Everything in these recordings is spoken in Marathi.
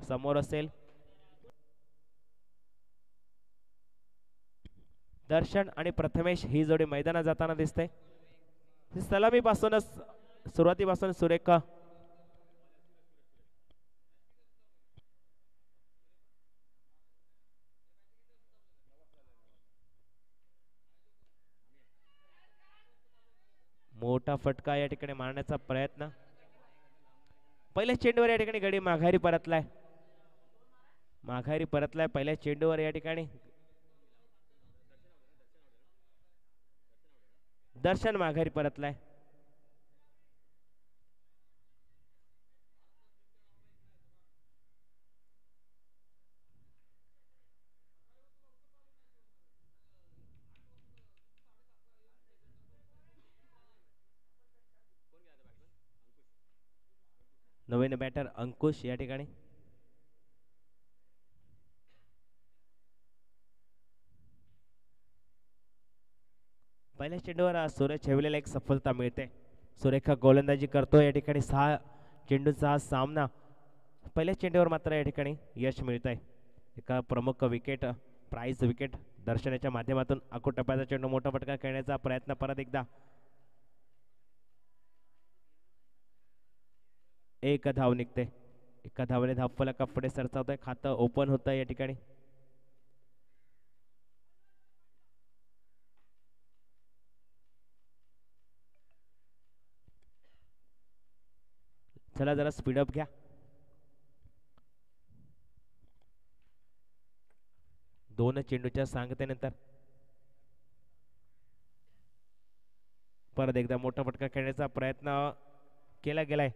समोर असेल दर्शन आणि प्रथमेश ही जोडी मैदानात जाताना दिसते. सलामीपासूनच सुरुवातीपासून सुरेख मोठा फटका या ठिकाणी मारण्याचा प्रयत्न. पहिल्या चेंडूवर या ठिकाणी गडी माघारी परतलाय पहिल्या चेंडूवर या ठिकाणी दर्शन माघारी परतलाय. नवीन बॅटर अंकुश या ठिकाणी पहिल्या चेंडूवर सूर्य ठेवलेला एक सफलता मिळते. सुरेखा गोलंदाजी करतो या ठिकाणी 6 चेंडूचा सामना. पहिल्या चेंडूवर मात्र या ठिकाणी यश मिळत आहे. एका प्रमुख विकेट प्राइज विकेट दर्शनाच्या माध्यमातून टप्प्याचा चेंडू मोठा फटका खेळण्याचा प्रयत्न परत एकदा. एक धाव निघते. एका धावाने धावफलका पुढे सरसावतोय. खातं ओपन होतं या ठिकाणी. चला जरा स्पीडअप घ्या. दोन चेंडूच्या सांगतेनंतर परत एकदा मोठा फटका खेळण्याचा प्रयत्न केला गेलाय.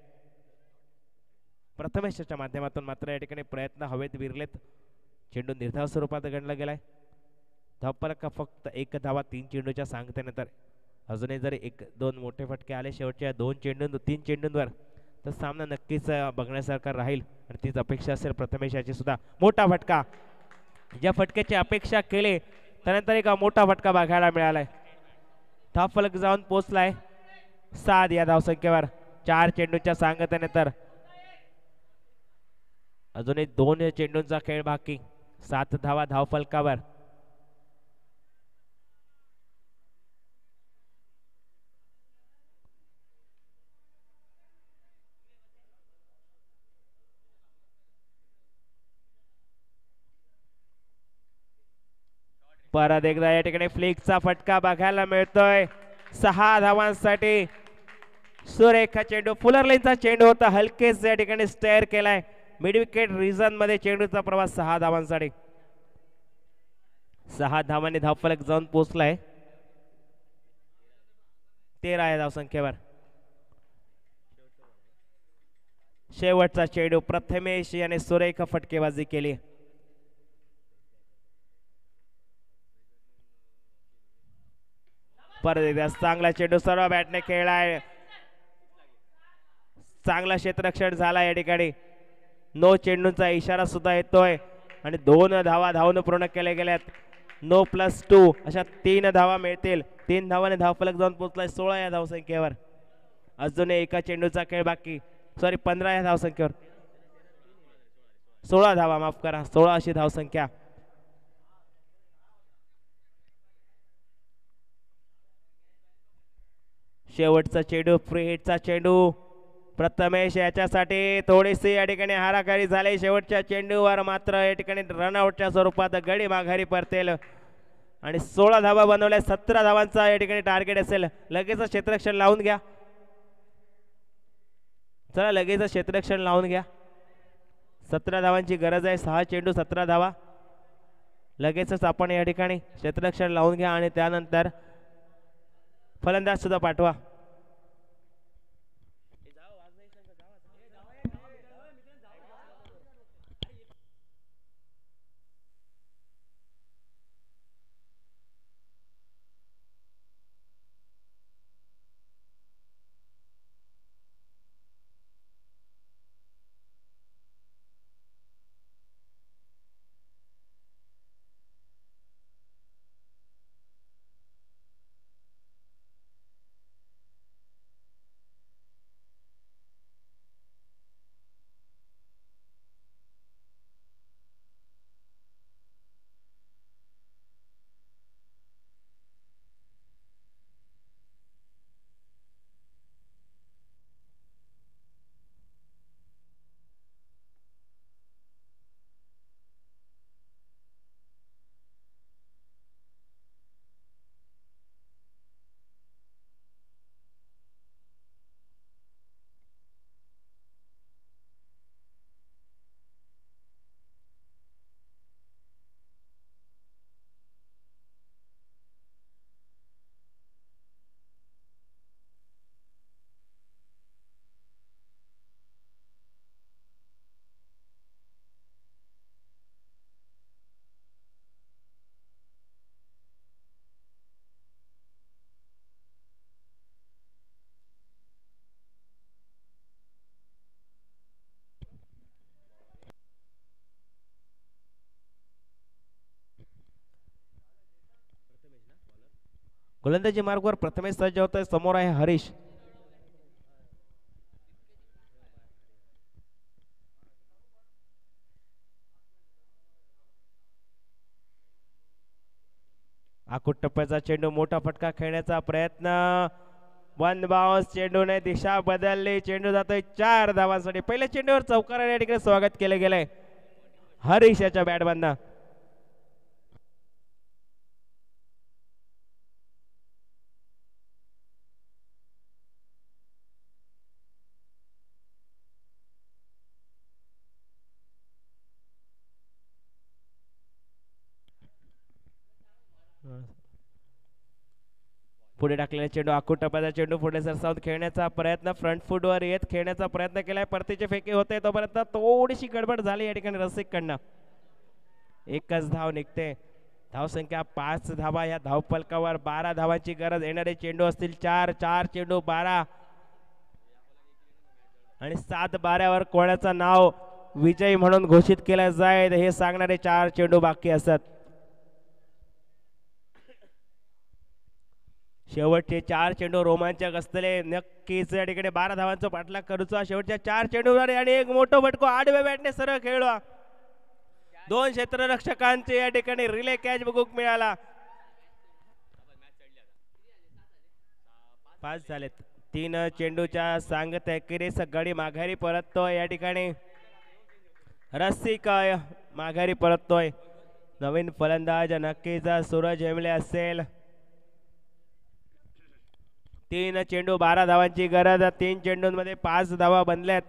प्रथमेशच्या माध्यमातून मात्र या ठिकाणी प्रयत्न हवेत विरलेत. चेंडू निर्धाव स्वरूपात गणला गेलाय. धावफलक फक्त एक धावा 3 चेंडूच्या सांगतेनंतर. अजूनही जर 1-2 मोठे फटके आले शेवटच्या 3 चेंडूंवर तर सामना नक्कीच बघण्यासारखा राहील आणि तीच अपेक्षा असेल प्रथमेशाची सुद्धा. मोठा फटका, ज्या फटक्याची अपेक्षा केली त्यानंतर एक मोठा फटका बघायला मिळालाय. धावफलक जाऊन पोहोचलाय 7 या धावसंख्येवर 4 चेंडूच्या सांगतेनंतर. अजूनही 2 चेंडूंचा खेळ बाकी. 7 धावा धावफलकावर. परत एकदा या ठिकाणी फ्लिकचा फटका बघायला मिळतोय 6 धावांसाठी. सुरेखा चेंडू फुलर लाईनचा चेंडू होता. हलकेच या ठिकाणी स्टेअर केलाय. मिड विकेट रिझन मध्ये चेंडूचा प्रवास 6 धावांसाठी. 6 धावांनी धावफलक जाऊन पोहोचलाय 13 या धावसंख्येवर. शेवटचा चेंडू प्रथमेश याने सुरेख फटकेबाजी केली. परत एकदा चांगला चेंडू सर्व बॅटने खेळलाय. चांगला क्षेत्ररक्षण झाला या ठिकाणी. 9 चेंडूंचा इशारा सुद्धा येतोय आणि 2 धावा धावून पूर्ण केल्या गेल्यात. 9+2 अशा 3 धावा मिळतील. 3 धावाने धावफलक जाऊन पोहोचलाय 16 या धावसंख्येवर. अजून एका चेंडूचा खेळ बाकी. 15 या धावसंख्येवर. 16 धावा, माफ करा, 16 अशी धावसंख्या. शेवटचा चेंडू फ्री हिटचा चेंडू. प्रथमेश याच्यासाठी थोडीशी या ठिकाणी हाराकारी झाली. शेवटच्या चेंडूवर मात्र या ठिकाणी रनआउटच्या स्वरूपात गडी माघारी परतेल आणि 16 धावा बनवल्या. 17 धावांचा या ठिकाणी टार्गेट असेल. लगेच क्षेत्ररक्षण लावून घ्या. चला लगेच क्षेत्ररक्षण लावून घ्या. 17 धावांची गरज आहे. 6 चेंडू 17 धावा. लगेचच आपण या ठिकाणी क्षेत्ररक्षण लावून घ्या आणि त्यानंतर फलंदाज सुद्धा पाठवा. गोलंदाजी मार्गावर प्रथमेश सज्ज होतोय. समोर आहे हरीश. आकुट टप्प्याचा चेंडू, मोठा फटका खेळण्याचा प्रयत्न, वन बाउन्स, चेंडूने दिशा बदलली, चेंडू जातोय 4 धावांसाठी. पहिल्या चेंडूवर चौकाराने या ठिकाणी स्वागत केले गेले हरीश याच्या बॅटमधनं. पुढे टाकलेला चेंडू, आकुट टप्प्याचा चेंडू पुढे सरसावून खेळण्याचा प्रयत्न, फ्रंट फुटवर येत खेळण्याचा प्रयत्न केलाय. परतीचे फेके होते तोपर्यंत थोडीशी गडबड झाली या ठिकाणी रसिककडनं. एकच धाव निघते. धावसंख्या 5 धावा या धावफलकावर. 12 धावांची गरज. येणारे चेंडू असतील 4. 4 चेंडू 12 आणि 7-12वर कोणाचं नाव विजयी म्हणून घोषित केलं जाईल हे सांगणारे 4 चेंडू बाकी असतात. शेवटचे 4 चेंडू रोमांचक असतले. नक्कीच या ठिकाणी 12 धावांचा पाठलाग करूचा. शेवटच्या 4 चेंडूवर आणि एक मोठं फटको आडव्या बॅटने सरळ खेळला. 2 क्षेत्ररक्षकांचे या ठिकाणी रिले कॅच बघूक मिळाला. 5 झालेत. 3 चेंडूच्या सांगत एकेरीस गडी माघारी परततोय. या ठिकाणी रसिक माघारी परततोय. नवीन फलंदाज नक्कीच सूरज हेमले असेल. 3 चेंडू 12 धावांची गरज. 3 चेंडूंमध्ये 5 धावा बनल्यात.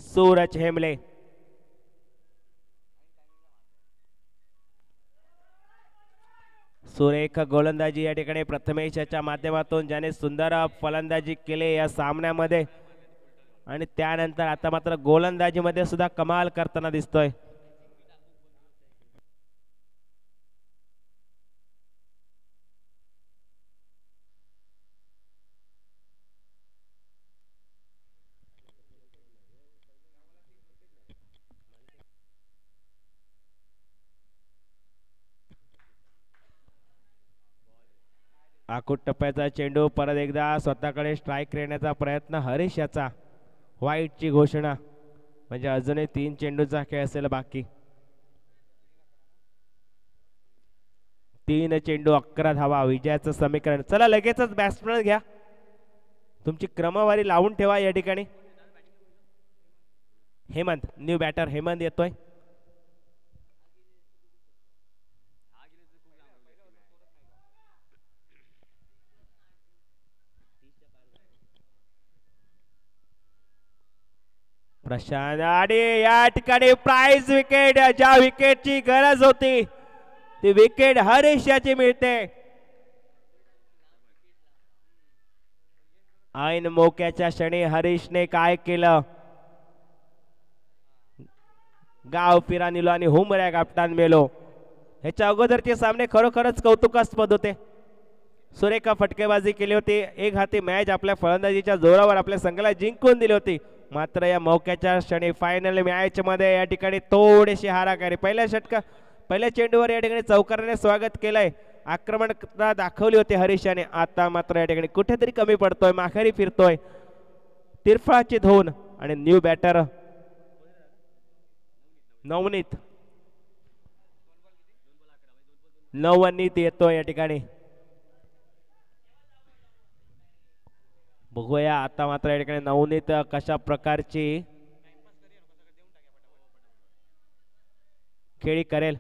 सूरज हेमले. सुरेख गोलंदाजी या ठिकाणी प्रथमेशच्या माध्यमातून ज्याने सुंदर फलंदाजी केली या सामन्यामध्ये आणि त्यानंतर आता मात्र गोलंदाजीमध्ये सुद्धा कमाल करताना दिसतोय. आकुट टप्प्याचा चेंडू परत एकदा स्वतःकडे स्ट्राइक येण्याचा प्रयत्न हरीश याचा. वाईटची घोषणा म्हणजे अजूनही 3 चेंडूचा खेळ असेल बाकी. 3 चेंडू 11 धावा विजयाचं समीकरण. चला लगेचच बॅट्समन घ्या. तुमची क्रमवारी लावून ठेवा या ठिकाणी. हेमंत न्यू बॅटर हेमंत येतोय. प्रशांत आणि या ठिकाणी प्राइज विकेट. ज्या विकेटची गरज होती ती विकेट हरीश याची मिळते. ऐन मोक्याच्या क्षणी हरीशने काय केलं. गाव फिरा निलो आणि हुमऱ्या गापटान मेलो. ह्याच्या अगोदरचे सामने खरोखरच कौतुकास्पद होते. सुरेख फटकेबाजी केली होती. एक हाती मॅच आपल्या फलंदाजीच्या जोरावर आपल्या संघाला जिंकून दिली होती. मात्र या मौक्याच्या क्षणी फायनल मॅच मध्ये या ठिकाणी थोडीशी हाराकारी. पहिल्या चेंडूवर या ठिकाणी चौकाराने स्वागत केलंय. आक्रमणता दाखवली होती हरीशाने. आता मात्र या ठिकाणी कुठेतरी कमी पडतोय. माघारी फिरतोय. तिरफळाची धोन आणि न्यू बॅटर नवनीत येतोय या ठिकाणी. बघूया आता मात्र या ठिकाणी नवनीत कशा प्रकारची खेळी करेल.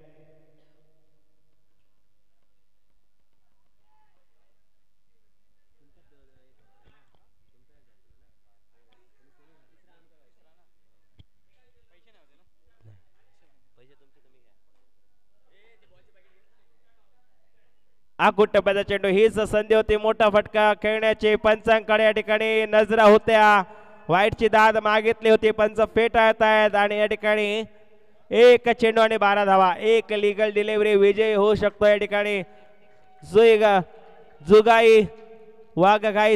आकुट टप्प्याचा चेंडू हीच संधी होती. मोठा फटका खेळण्याची पंचांकडे या ठिकाणी नजरा होत्या. वाईटची दाद मागितली होती. पंच फेटाळत आहेत आणि या ठिकाणी 1 चेंडू आणि 12 धावा. 1 लीगल डिलिव्हरी विजयी होऊ शकतो या ठिकाणी जुगाई वाघगाई